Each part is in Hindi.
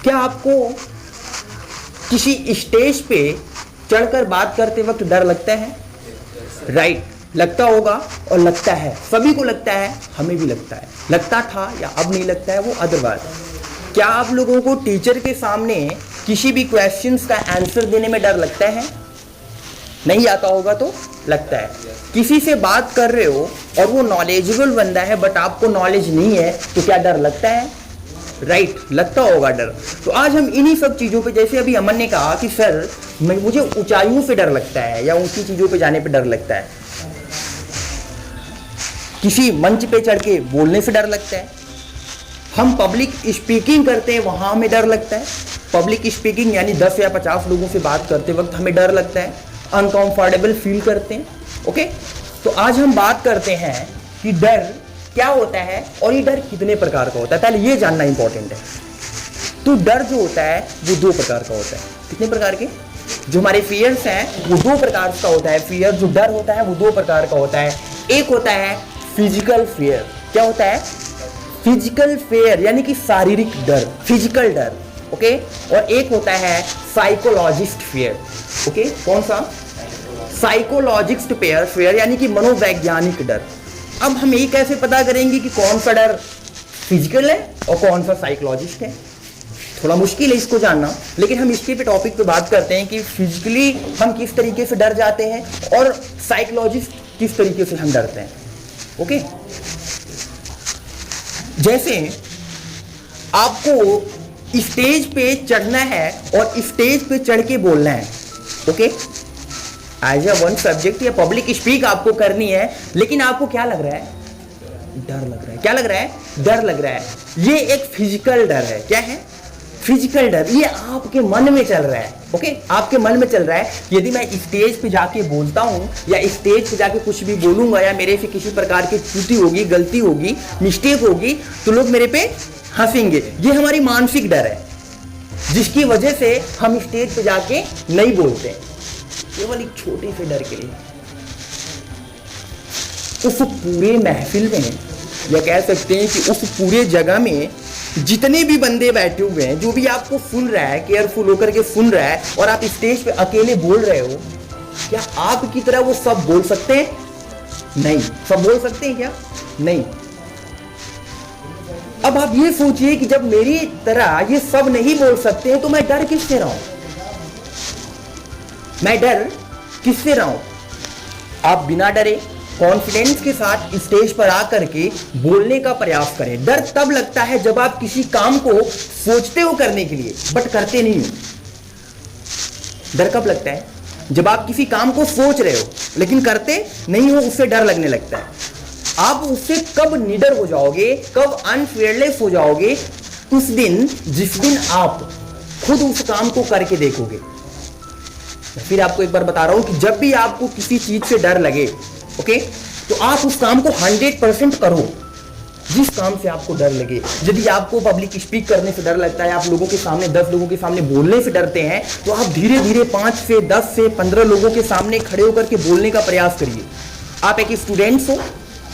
क्या आपको किसी स्टेज पे चढ़कर बात करते वक्त डर लगता है? राइट, लगता होगा और लगता है, सभी को लगता है, हमें भी लगता है। लगता था या अब नहीं लगता है वो अदर बात है। क्या आप लोगों को टीचर के सामने किसी भी क्वेश्चंस का आंसर देने में डर लगता है? नहीं आता होगा तो लगता है। किसी से बात कर रहे हो और वो नॉलेजेबल बंदा है बट आपको नॉलेज नहीं है तो क्या डर लगता है? राइट, लगता होगा डर। तो आज हम इन्हीं सब चीज़ों पे, जैसे अभी अमन ने कहा कि सर मुझे ऊंचाइयों से डर लगता है या ऊंची चीज़ों पे जाने पे डर लगता है, किसी मंच पे चढ़ के बोलने से डर लगता है, हम पब्लिक स्पीकिंग करते हैं वहाँ हमें डर लगता है। पब्लिक स्पीकिंग यानी 10 या 50 लोगों से बात करते वक्त हमें डर लगता है, अनकंफर्टेबल फील करते हैं। ओके, तो आज हम बात करते हैं कि डर क्या होता है और ये डर कितने प्रकार का होता है, पहले ये जानना इंपॉर्टेंट है। तो डर जो होता है वो 2 प्रकार का होता है। कितने प्रकार के? जो हमारे फियर्स हैं वो 2 प्रकार का होता है। फियर जो डर होता है वो 2 प्रकार का होता है। एक होता है फिजिकल फियर। क्या होता है? फिजिकल फियर यानी कि शारीरिक डर, फिजिकल डर। ओके, और एक होता है साइकोलॉजिस्ट फियर। ओके, कौन सा? साइकोलॉजिस्ट फियर यानी कि मनोवैज्ञानिक डर। अब हम ये कैसे पता करेंगे कि कौन सा डर फिजिकल है और कौन सा साइकोलॉजिस्ट है? थोड़ा मुश्किल है इसको जानना, लेकिन हम इसके पे टॉपिक पे बात करते हैं कि फिजिकली हम किस तरीके से डर जाते हैं और साइकोलॉजिस्ट किस तरीके से हम डरते हैं। ओके, जैसे आपको स्टेज पे चढ़ना है और स्टेज पे चढ़ के बोलना है। Okay, as a one subject या पब्लिक स्पीक आपको करनी है, लेकिन आपको क्या लग रहा है? डर लग रहा है। क्या लग रहा है? डर लग रहा है। ये एक फिजिकल डर है। क्या है? फिजिकल डर। ये आपके मन में चल रहा है। ओके, आपके मन में चल रहा है यदि मैं स्टेज पे जाके बोलता हूं या स्टेज पे जाके कुछ भी बोलूंगा या मेरे से किसी प्रकार की त्रुटि होगी, गलती होगी, मिस्टेक होगी तो लोग मेरे पे हंसेंगे। ये हमारी मानसिक डर है जिसकी वजह से हम स्टेज पे जाके नहीं बोलते, केवल एक छोटे से डर के लिए। उस पूरे महफिल में या कह सकते हैं कि उस पूरे जगह में जितने भी बंदे बैठे हुए हैं, जो भी आपको सुन रहा है, केयरफुल होकर के सुन रहा है, और आप स्टेज पे अकेले बोल रहे हो, क्या आपकी तरह वो सब बोल सकते हैं? नहीं। सब बोल सकते हैं क्या? नहीं। अब आप ये सोचिए कि जब मेरी तरह ये सब नहीं बोल सकते हैं तो मैं डर किससे रहा हूं? मैं डर किससे रहा हूं? आप बिना डरे कॉन्फिडेंस के साथ स्टेज पर आकर के बोलने का प्रयास करें। डर तब लगता है जब आप किसी काम को सोचते हो करने के लिए बट करते नहीं हो। डर कब लगता है? जब आप किसी काम को सोच रहे हो लेकिन करते नहीं हो, उससे डर लगने लगता है। आप उससे कब निडर हो जाओगे, कब अनफियरलेस हो जाओगे? उस दिन जिस दिन आप खुद उस काम को करके देखोगे। फिर आपको एक बार बता रहा हूं कि जब भी आपको किसी चीज से डर लगे, ओके, तो आप उस काम को 100% करो जिस काम से आपको डर लगे। यदि आपको पब्लिक स्पीक करने से डर लगता है, आप लोगों के सामने 10 लोगों के सामने बोलने से डरते हैं, तो आप धीरे धीरे 5 से 10 से 15 लोगों के सामने खड़े होकर के बोलने का प्रयास करिए। आप एक स्टूडेंट्स हो,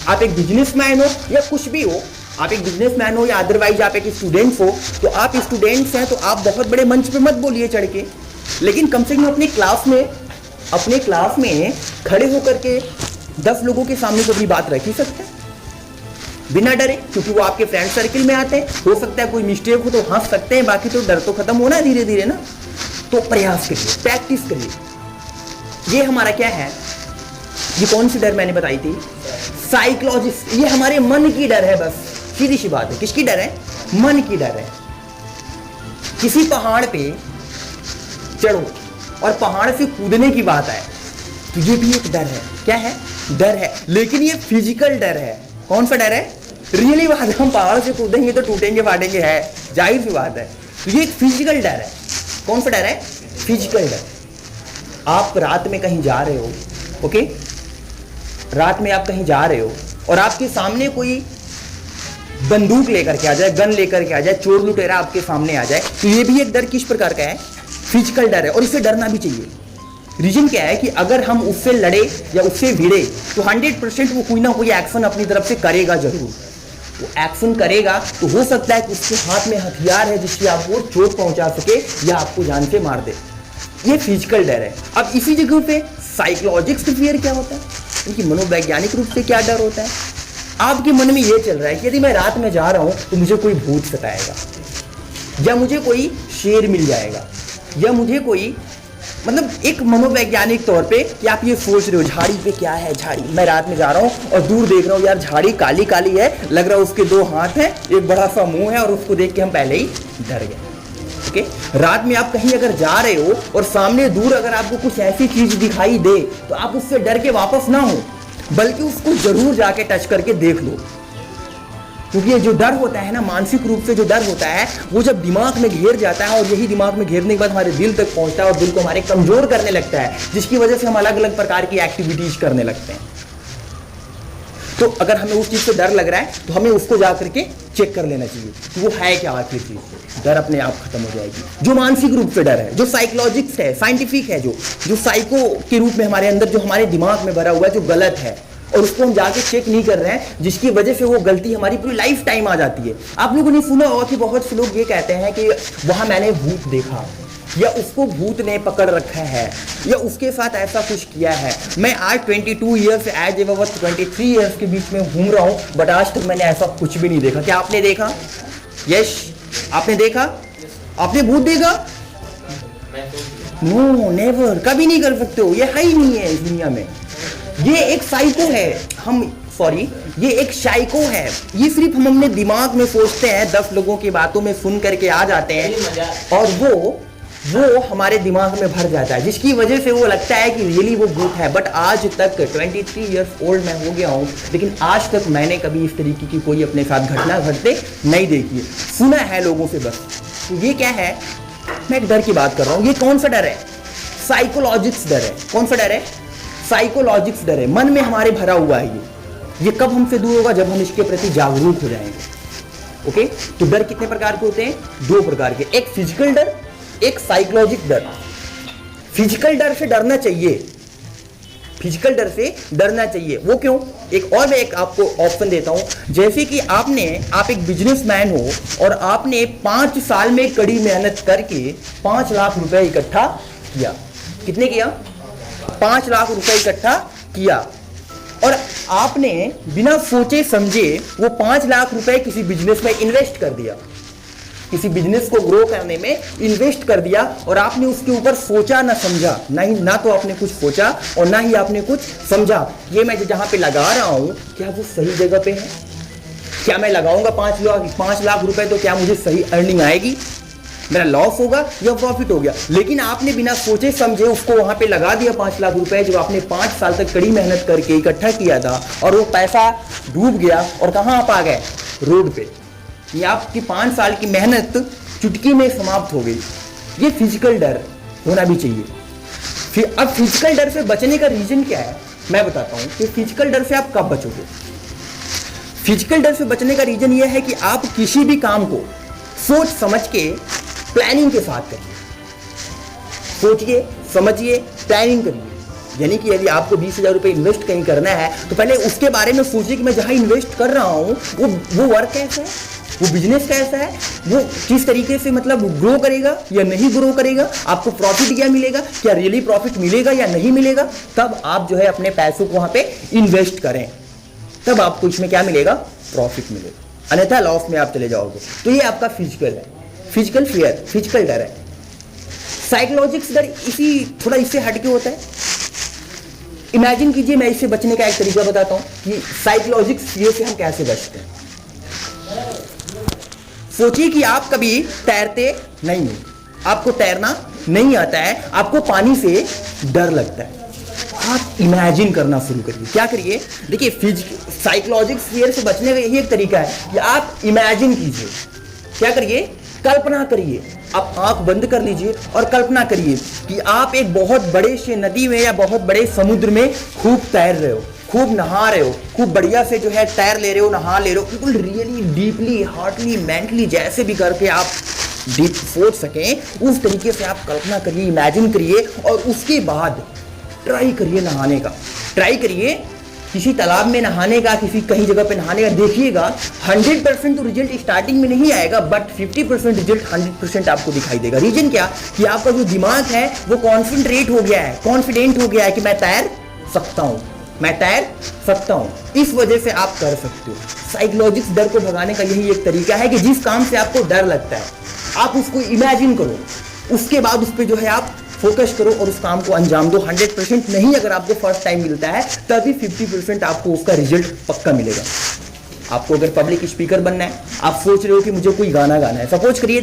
आप एक बिजनेसमैन हो या कुछ भी हो, आप एक बिजनेसमैन हो या अदरवाइज आप एक स्टूडेंट्स हो, तो आप स्टूडेंट्स हैं तो आप बहुत बड़े मंच पे मत बोलिए चढ़ के, लेकिन कम से कम अपने क्लास में खड़े होकर के 10 लोगों के सामने तो अपनी बात रख ही सकते हैं बिना डरे, क्योंकि वो आपके फ्रेंड सर्किल में आते हैं। हो सकता है कोई मिस्टेक हो तो हंस सकते हैं, बाकी तो डर तो खत्म होना है धीरे धीरे ना। तो प्रयास करिए, प्रैक्टिस करिए। ये हमारा क्या है? ये कौन सी डर मैंने बताई थी? साइकोलॉजिस्ट। ये हमारे मन की डर है, बस सीधी सी बात है। किसकी डर है? मन की डर है। किसी पहाड़ पे चढ़ो और पहाड़ से कूदने की बात आए तो ये भी एक डर है। क्या है? डर है, लेकिन ये फिजिकल डर है। कौन सा डर है? रियली बात है, हम पहाड़ से कूदेंगे तो टूटेंगे फाटेंगे, है जाहिर सी बात है। तो ये एक फिजिकल डर है। कौन सा डर है? फिजिकल डर। आप रात में कहीं जा रहे हो, ओके, रात में आप कहीं जा रहे हो और आपके सामने कोई बंदूक लेकर के आ जाए, गन लेकर के आ जाए, चोर लुटेरा आपके सामने आ जाए, तो ये भी एक डर किस प्रकार का है? फिजिकल डर है, और इससे डरना भी चाहिए। रीजन क्या है कि अगर हम उससे लड़े या उससे भिड़े तो 100% वो कोई ना कोई एक्शन अपनी तरफ से करेगा जरूर। वो एक्शन करेगा तो हो सकता है कि उसके हाथ में हथियार है जिससे आपको चोट पहुंचा सके या आपको जान से मार दे। ये फिजिकल डर है। अब इसी जगह पे साइकोलॉजिकल फियर क्या होता है, इनकी मनोवैज्ञानिक रूप से क्या डर होता है। आपके मन में ये चल रहा है कि यदि मैं रात में जा रहा हूं तो मुझे कोई भूत सताएगा, या मुझे कोई शेर मिल जाएगा, या मुझे कोई मतलब एक मनोवैज्ञानिक तौर पे कि आप ये सोच रहे हो झाड़ी पे क्या है, झाड़ी, मैं रात में जा रहा हूँ और दूर देख रहा हूँ यार झाड़ी काली काली है, लग रहा है उसके 2 हाथ हैं, एक बड़ा सा मुंह है, और उसको देख के हम पहले ही डर गए। ओके, रात में आप कहीं अगर जा रहे हो और सामने दूर अगर आपको कुछ ऐसी चीज दिखाई दे तो आप उससे डर के वापस ना हो, बल्कि उसको जरूर जाके टच करके देख लो। क्योंकि ये जो डर होता है ना, मानसिक रूप से जो डर होता है, वो जब दिमाग में घेर जाता है और यही दिमाग में घेरने के बाद हमारे दिल तक पहुंचता है और दिल को हमारे कमजोर करने लगता है, जिसकी वजह से हम अलग अलग प्रकार की एक्टिविटीज करने लगते हैं। तो अगर हमें उस चीज से डर लग रहा है तो हमें उसको जा करके चेक कर लेना चाहिए कि वो है क्या आखिर चीज। डर अपने आप खत्म हो जाएगी। जो मानसिक रूप से डर है, जो साइकोलॉजिक्स है, साइंटिफिक है, जो साइको के रूप में हमारे अंदर जो हमारे दिमाग में भरा हुआ है, जो गलत है और उसको हम जाके चेक नहीं कर रहे हैं, जिसकी वजह से वो गलती हमारी पूरी लाइफ टाइम आ जाती है। आप लोगों ने सुना होगा कि बहुत से लोग ये कहते हैं कि वहां मैंने भूत देखा, या उसको भूत ने पकड़ रखा है, या उसके साथ ऐसा कुछ किया है। मैं आज 22 ईयर्स एज ए 23 ईयर्स के बीच में घूम रहा हूँ, बट आज तक मैंने ऐसा कुछ भी नहीं देखा। क्या आपने देखा? यस, आपने देखा? आपने भूत देखा? नो, नेवर, कभी नहीं कर सकते हो, ये है ही नहीं है इस दुनिया में। ये एक साइको है, ये एक साइको है। ये सिर्फ हम अपने दिमाग में सोचते हैं, 10 लोगों की बातों में सुन करके आ जाते हैं और वो हमारे दिमाग में भर जाता है, जिसकी वजह से वो लगता है कि रियली वो भूत है। बट आज तक 23 ईयर्स ओल्ड मैं हो गया हूँ, लेकिन आज तक मैंने कभी इस तरीके की कोई अपने साथ घटना घटते नहीं देखी है, सुना है लोगों से बस। तो ये क्या है? मैं एक डर की बात कर रहा हूँ। ये कौन सा डर है? साइकोलॉजिक्स डर है। कौन सा डर है? साइकोलॉजिक्स डर है। मन में हमारे भरा हुआ है ये कब हमसे दूर होगा? जब हम इसके प्रति जागरूक हो जाएंगे। ओके, तो डर कितने प्रकार के होते हैं? 2 प्रकार के, एक फिजिकल डर, एक साइकोलॉजिक डर। फिजिकल डर से डरना चाहिए, फिजिकल डर से डरना चाहिए। वो क्यों? एक और मैं एक आपको ऑप्शन देता हूं। जैसे कि आप एक बिजनेसमैन हो और आपने 5 साल में कड़ी मेहनत करके 5 लाख रुपए इकट्ठा किया। कितने किया? 5 लाख रुपए इकट्ठा किया, और आपने बिना सोचे समझे वो 5 लाख रुपए किसी बिजनेस में इन्वेस्ट कर दिया, किसी बिजनेस को ग्रो करने में इन्वेस्ट कर दिया, और आपने उसके ऊपर सोचा ना समझा, ना तो आपने कुछ सोचा और ना ही आपने कुछ समझा। ये मैं जहां पे लगा रहा हूं, क्या वो सही जगह पे है? क्या मैं लगाऊंगा 5 लाख रुपए तो क्या मुझे सही अर्निंग आएगी? मेरा लॉस होगा या प्रॉफिट हो गया? लेकिन आपने बिना सोचे समझे उसको वहां पे लगा दिया 5 लाख रुपए, जो आपने 5 साल तक कड़ी मेहनत करके इकट्ठा किया था, और वो पैसा डूब गया और कहां आप आ गए? रोड पे। ये आपकी 5 साल की मेहनत चुटकी में समाप्त हो गई। ये फिजिकल डर होना भी चाहिए। फिर अब फिजिकल डर से बचने का रीजन क्या है, मैं बताता हूं कि फिजिकल डर से आप कब बचोगे। फिजिकल डर से बचने का रीजन ये है कि आप किसी भी काम को सोच समझ के प्लानिंग के साथ करिए। सोचिए, समझिए, प्लानिंग करिए। यानी कि यदि आपको 20,000 रुपए इन्वेस्ट कहीं करना है तो पहले उसके बारे में सोचिए कि मैं जहां इन्वेस्ट कर रहा हूं वो वर्क कैसा है, वो बिजनेस कैसा है, वो किस तरीके से मतलब ग्रो करेगा या नहीं ग्रो करेगा, आपको प्रॉफिट क्या मिलेगा, क्या रियली प्रॉफिट मिलेगा या नहीं मिलेगा। तब आप जो है अपने पैसों को वहां पे इन्वेस्ट करें, तब आपको इसमें क्या मिलेगा? प्रॉफिट मिलेगा, अन्यथा लॉस में आप चले जाओगे। तो ये आपका फिजिकल है, फिजिकल फियर, फिजिकल डर है। साइकोलॉजिक्स डर थोड़ा इससे हटके होता है। इमेजिन कीजिए, मैं इससे बचने का एक तरीका बताता हूं कि साइकोलॉजिक्स फियर से हम कैसे बचते हैं। सोचिए कि आप कभी तैरते नहीं हो, आपको तैरना नहीं आता है, आपको पानी से डर लगता है। आप इमेजिन करना शुरू करिए। क्या करिए? देखिए, साइकोलॉजिक्स फियर से बचने का यही एक तरीका है कि आप इमेजिन कीजिए। क्या करिए? कल्पना करिए। आप आंख बंद कर लीजिए और कल्पना करिए कि आप एक बहुत बड़े से नदी में या बहुत बड़े समुद्र में खूब तैर रहे हो, खूब नहा रहे हो, खूब बढ़िया से जो है तैर ले रहे हो, नहा ले रहे हो, बिल्कुल रियली डीपली, हार्टली, मेंटली, जैसे भी करके आप डीप सोच सकें उस तरीके से आप कल्पना करिए, इमेजिन करिए, और उसके बाद ट्राई करिए नहाने का। ट्राई करिए किसी तालाब में नहाने का, किसी कहीं जगह पे नहाने का देखिएगा, 100% तो रिजल्ट स्टार्टिंग में नहीं आएगा, बट 50% रिजल्ट 100% आपको दिखाई देगा। रीजन क्या कि आपका जो दिमाग है वो कॉन्फिडेंट हो गया है कि मैं तैर सकता हूं, मैं तैर सकता हूं। इस वजह से आप कर सकते हो। साइकोलॉजिक्स डर को भगाने का यही एक तरीका है कि जिस काम से आपको डर लगता है आप उसको इमेजिन करो, उसके बाद उस पर जो है आप फोकस करो और उस काम को अंजाम दो। 100% नहीं अगर आपको फर्स्ट टाइम मिलता है तभी 50% आपको उसका रिजल्ट पक्का मिलेगा। आपको अगर पब्लिक स्पीकर बनना है, आप सोच रहे हो कि मुझे कोई गाना गाना है, सपोज करिए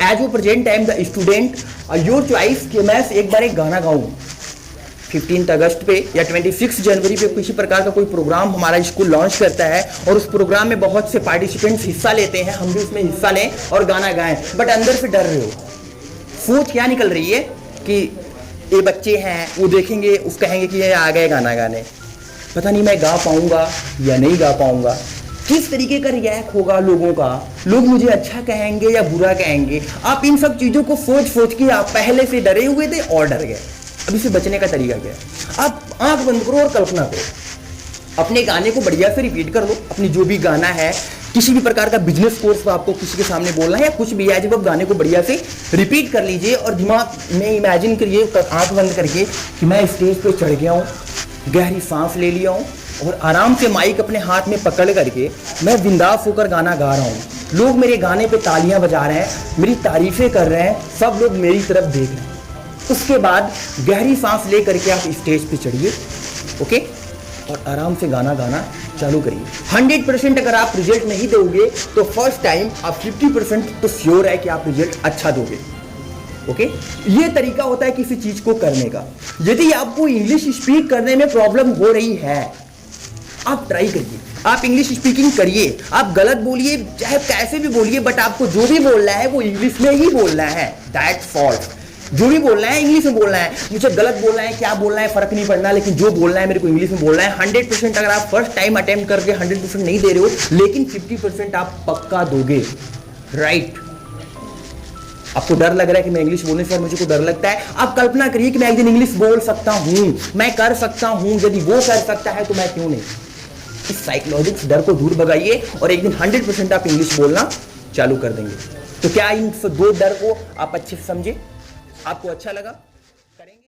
as a present time the student your choice कि मैं एक बार एक गाना गाऊं 15 अगस्त पे या 26 जनवरी पे किसी प्रकार का कोई प्रोग्राम हमारा स्कूल लॉन्च करता है और उस प्रोग्राम में बहुत से पार्टिसिपेंट्स हिस्सा लेते हैं, हम भी उसमें हिस्सा लें और गाना गाएं, बट अंदर से डर रहे हो। सोच क्या निकल रही है कि ये बच्चे हैं, वो देखेंगे, उस कहेंगे कि ये आ गए गाना गाने, पता नहीं मैं गा पाऊंगा या नहीं गा पाऊंगा, किस तरीके का रिएक्ट होगा लोगों का, लोग मुझे अच्छा कहेंगे या बुरा कहेंगे। आप इन सब चीजों को सोच के आप पहले से डरे हुए थे और डर गए। अब इससे बचने का तरीका क्या है? आप आंख बंद करो और कल्पना करो, अपने गाने को बढ़िया से रिपीट कर लो। अपनी जो भी गाना है, किसी भी प्रकार का बिजनेस कोर्स आपको किसी के सामने बोलना है या कुछ भी है, जब आप गाने को बढ़िया से रिपीट कर लीजिए और दिमाग में इमेजिन करिए आंख बंद करके कि मैं स्टेज पे चढ़ गया हूँ, गहरी सांस ले लिया हूँ और आराम से माइक अपने हाथ में पकड़ करके मैं बिंदास होकर गाना गा रहा हूँ। लोग मेरे गाने पे तालियां बजा रहे हैं, मेरी तारीफें कर रहे हैं, सब लोग मेरी तरफ देख रहे हैं। उसके बाद गहरी सांस ले करके आप स्टेज पे चढ़िए, ओके, और आराम से गाना गाना चालू करिए। 100% अगर आप रिजल्ट नहीं दोगे तो फर्स्ट टाइम आप 50% तो श्योर है कि आप रिजल्ट अच्छा दोगे, ओके। ये तरीका होता है किसी चीज को करने का। यदि आपको इंग्लिश स्पीक करने में प्रॉब्लम हो रही है, आप ट्राई करिए, आप इंग्लिश स्पीकिंग करिए, आप गलत बोलिए चाहे कैसे भी बोलिए, बट आपको जो भी बोलना है वो इंग्लिश में ही बोलना है। That's false. जो भी बोलना है इंग्लिश में बोलना है। मुझे गलत बोलना है, क्या बोलना है फर्क नहीं पड़ना, लेकिन जो बोलना है मेरे को इंग्लिश में बोलना है। 100% अगर आप फर्स्ट टाइम अटेम्प्ट करके 100% नहीं दे रहे हो, लेकिन 50% आप पक्का दोगे, राइट। आपको डर लग रहा है कि मैं इंग्लिश बोलने से मुझे को डर लगता है, आप कल्पना करिए कि मैं एक दिन इंग्लिश बोल सकता हूं, मैं कर सकता हूं, यदि वो कर सकता है तो मैं क्यों नहीं। इस साइकोलॉजिक्स डर को दूर भगाइए और एक दिन 100% आप इंग्लिश बोलना चालू कर देंगे। तो क्या इन दो डर को आप अच्छे से समझे? आपको अच्छा लगा?